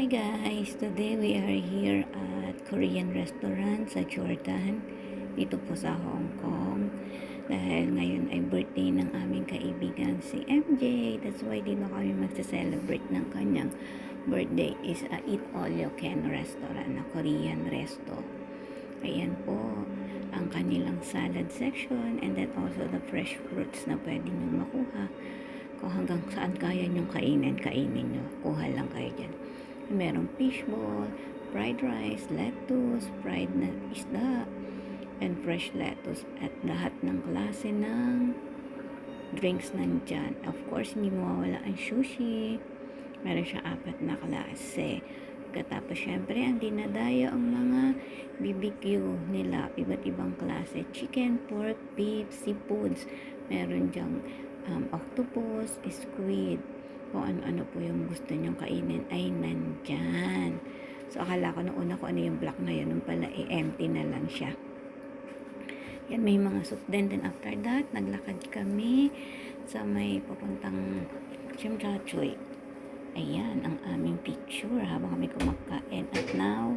Hi guys! Today we are here at Korean restaurant sa Jordan, dito po sa Hong Kong. Dahil ngayon ay birthday ng aming kaibigan si MJ. That's why dito kami magsa-celebrate ng kanyang birthday is a Eat All You Can restaurant na Korean resto. Ayan po ang kanilang salad section and then also the fresh fruits na pwede nyo makuha. Kung hanggang saan kaya nyong kainin nyo, kuha lang kayo dyan. Merong fishball, fried rice, lettuce, fried na isda, and fresh lettuce at lahat ng klase ng drinks nandyan. Of course, hindi mawawala ang sushi. Meron siya 4 na klase. Tapos, syempre, ang dinadayo ang mga BBQ nila, iba't ibang klase. Chicken, pork, beef, seafoods. Meron dyang octopus, squid, kung ano-ano po yung gusto nyong kainin ay nandyan. So, akala ko nung una ko ano yung black na yun, nung pala empty na lang siya. Yan, may mga soup din. Then after that, naglakad kami sa may papuntang Chimchachoy. Ayan, ang aming picture habang kami kumakain. At now,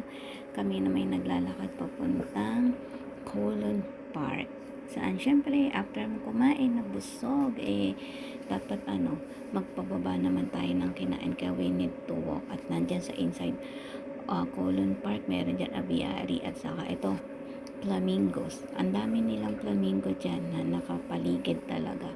kami na may naglalakad papuntang Kowloon Park. Saan, syempre, after mo kumain, nabusog, dapat magpababa naman tayo ng kinain. Kaya we need to walk. At nandyan sa inside Kowloon Park, meron dyan aviary at saka ito, flamingos. Ang dami nilang flamingo dyan na nakapaligid talaga.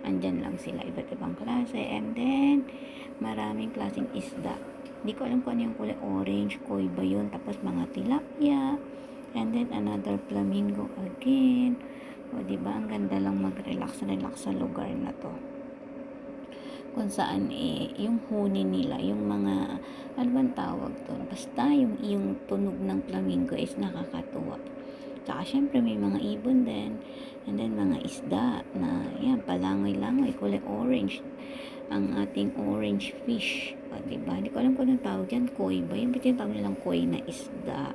Andyan lang sila, iba't ibang klase. And then, maraming klaseng isda. Hindi ko alam kung ano yung kulay orange, koi ba yun? Tapos mga tilapia. And then, another flamingo again. O, diba? Ang ganda lang mag-relax sa lugar na to. Kung saan yung huni nila, yung mga, ano bang tawag doon? Basta yung tunog ng flamingo is nakakatuwa. Tsaka syempre may mga ibon din. And then mga isda na, yan, palangoy-langoy, kulay orange. Ang ating orange fish. O, diba? Hindi ko alam kung anong tawag yan. Koi ba? Yung ba't yung tawag nilang koi na isda?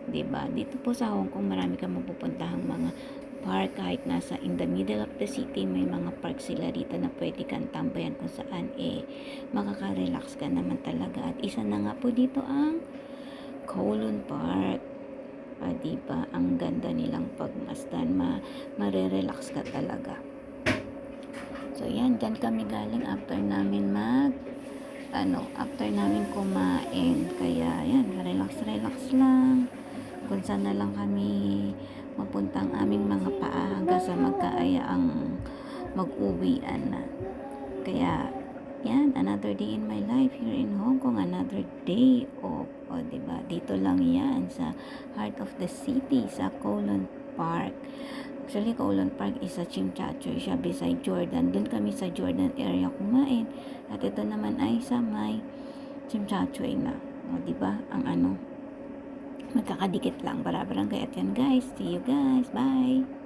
Diba? Dito po sa Hong Kong, marami kang mapupuntahang mga park. Kahit nasa in the middle of the city, may mga park sila rito na pwede kang tambayan kung saan makaka-relax ka naman talaga. At isa na nga po dito ang Kowloon Park. Diba? Ang ganda nilang pagmasdan. Marerelax ka talaga. So, yan. Dyan kami galing after namin after namin kumain. Kaya, yan. Relax lang. Kung saan na lang kami mapuntang aming mga paa hanggang sa magkaaya ang mag-uwian na. Kaya, yan. Another day in my life here in Hong Kong. Another day of, diba? Dito lang yan sa heart of the city, sa Kowloon Park. Actually, Kowloon Park is sa Chimchachoy siya beside Jordan. Doon kami sa Jordan area kumain. At ito naman ay sa may Chimchachoy na. O, diba? Ang magkakadikit lang. Barabarangay. At yan guys. See you guys. Bye!